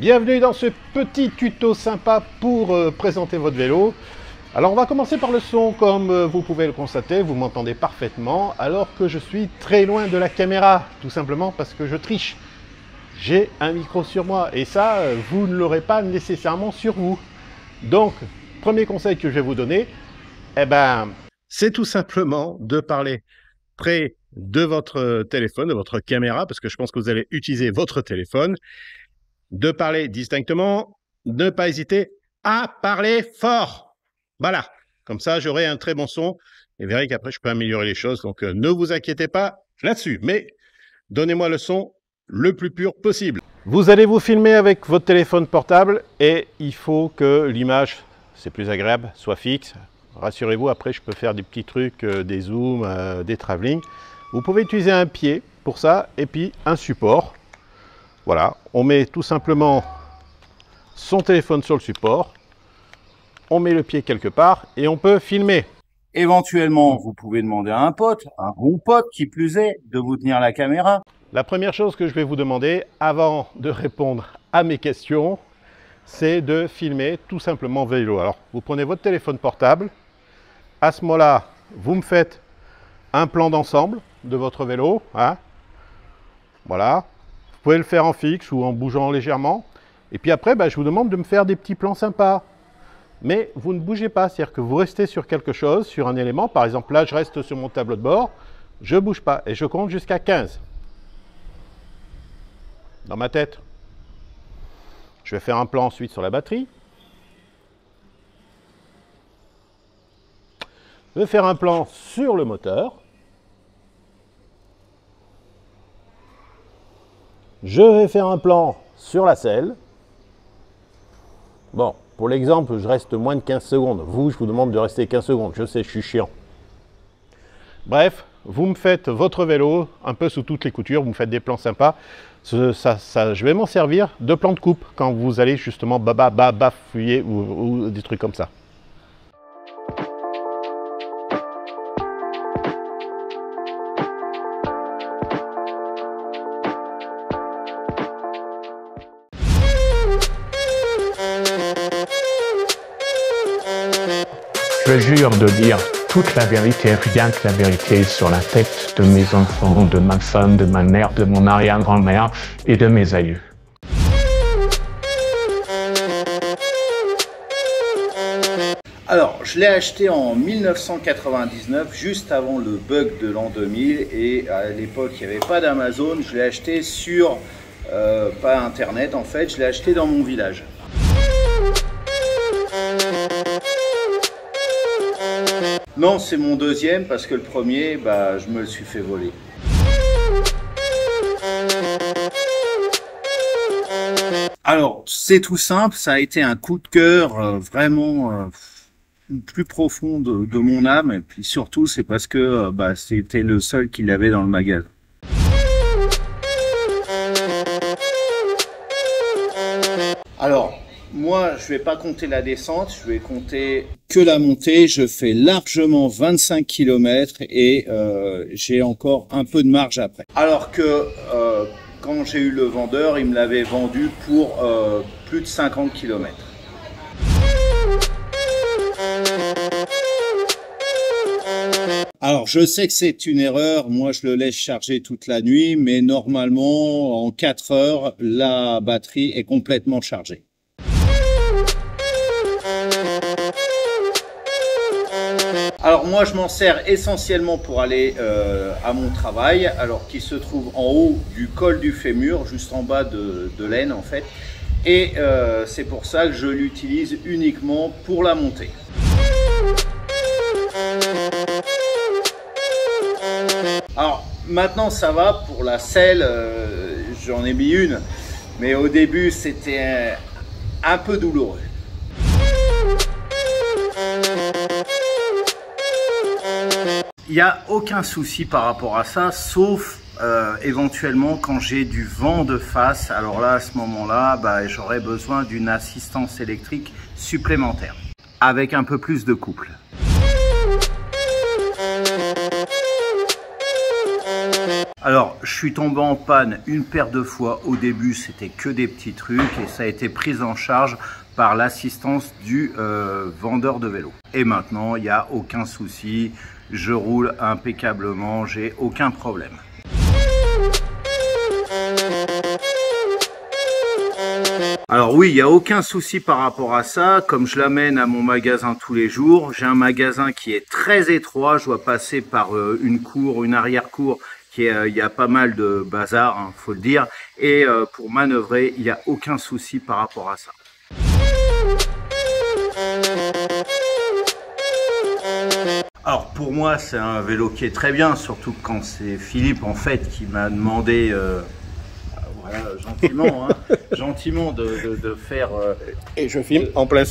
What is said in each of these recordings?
Bienvenue dans ce petit tuto sympa pour présenter votre vélo. Alors on va commencer par le son. Comme vous pouvez le constater, vous m'entendez parfaitement alors que je suis très loin de la caméra, tout simplement parce que je triche. J'ai un micro sur moi et ça, vous ne l'aurez pas nécessairement sur vous. Donc, premier conseil que je vais vous donner, c'est tout simplement de parler près de votre téléphone, de votre caméra, parce que je pense que vous allez utiliser votre téléphone, de parler distinctement, ne pas hésiter à parler fort. Voilà, comme ça j'aurai un très bon son et verrez qu'après je peux améliorer les choses, donc ne vous inquiétez pas là-dessus, mais donnez-moi le son le plus pur possible. Vous allez vous filmer avec votre téléphone portable et il faut que l'image, c'est plus agréable, soit fixe. Rassurez-vous, après je peux faire des petits trucs, des zooms, des travelling. Vous pouvez utiliser un pied pour ça et puis un support. Voilà, on met tout simplement son téléphone sur le support, on met le pied quelque part et on peut filmer. Éventuellement, vous pouvez demander à un pote, un bon pote qui plus est, de vous tenir la caméra. La première chose que je vais vous demander avant de répondre à mes questions, c'est de filmer tout simplement vélo. Alors, vous prenez votre téléphone portable, à ce moment-là, vous me faites un plan d'ensemble de votre vélo. Hein. Voilà. Vous pouvez le faire en fixe ou en bougeant légèrement. Et puis après, je vous demande de me faire des petits plans sympas. Mais vous ne bougez pas, c'est-à-dire que vous restez sur quelque chose, sur un élément. Par exemple, là, je reste sur mon tableau de bord. Je ne bouge pas et je compte jusqu'à 15. Dans ma tête. Je vais faire un plan ensuite sur la batterie. Je vais faire un plan sur le moteur. Je vais faire un plan sur la selle. Bon, pour l'exemple, je reste moins de 15 secondes. Vous, je vous demande de rester 15 secondes. Je sais, je suis chiant. Bref, vous me faites votre vélo un peu sous toutes les coutures. Vous me faites des plans sympas. Je vais m'en servir de plan de coupe quand vous allez justement bafouiller ou des trucs comme ça. Je jure de dire toute la vérité, rien que la vérité sur la tête de mes enfants, de ma femme, de ma mère, de mon arrière-grand-mère et de mes aïeux. Alors, je l'ai acheté en 1999, juste avant le bug de l'an 2000, et à l'époque, il n'y avait pas d'Amazon. Je l'ai acheté sur, pas Internet en fait, je l'ai acheté dans mon village. Non, c'est mon deuxième parce que le premier, je me le suis fait voler. Alors, c'est tout simple, ça a été un coup de cœur vraiment plus profond de mon âme. Et puis surtout, c'est parce que c'était le seul qui l'avait dans le magasin. Alors, moi, je vais pas compter la descente, je vais compter que la montée. Je fais largement 25 km et j'ai encore un peu de marge après. Alors que quand j'ai eu le vendeur, il me l'avait vendu pour plus de 50 km. Alors, je sais que c'est une erreur. Moi, je le laisse charger toute la nuit, mais normalement, en 4 heures, la batterie est complètement chargée. Alors moi je m'en sers essentiellement pour aller à mon travail, alors qui se trouve en haut du col du fémur, juste en bas de l'Aisne en fait, et c'est pour ça que je l'utilise uniquement pour la montée. Alors maintenant ça va, pour la selle j'en ai mis une, mais au début c'était un peu douloureux. Il n'y a aucun souci par rapport à ça, sauf éventuellement quand j'ai du vent de face. Alors là, à ce moment-là, j'aurais besoin d'une assistance électrique supplémentaire, avec un peu plus de couple. Alors, je suis tombé en panne une paire de fois. Au début, c'était que des petits trucs et ça a été pris en charge par l'assistance du vendeur de vélo. Et maintenant, il n'y a aucun souci. Je roule impeccablement, j'ai aucun problème. Alors oui, il n'y a aucun souci par rapport à ça. Comme je l'amène à mon magasin tous les jours, j'ai un magasin qui est très étroit. Je dois passer par une cour, une arrière-cour. Il y a pas mal de bazar, hein, faut le dire. Et pour manœuvrer, il n'y a aucun souci par rapport à ça. Alors pour moi, c'est un vélo qui est très bien, surtout quand c'est Philippe en fait qui m'a demandé, voilà, gentiment, hein, gentiment de faire. Et je filme en plein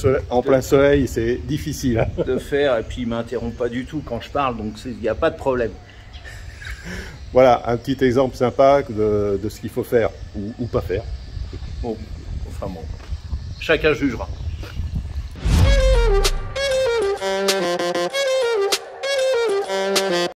soleil, c'est difficile. Hein. De faire, et puis il m'interrompt pas du tout quand je parle, donc il n'y a pas de problème. Voilà, un petit exemple sympa de ce qu'il faut faire ou pas faire. Bon, enfin bon, chacun jugera.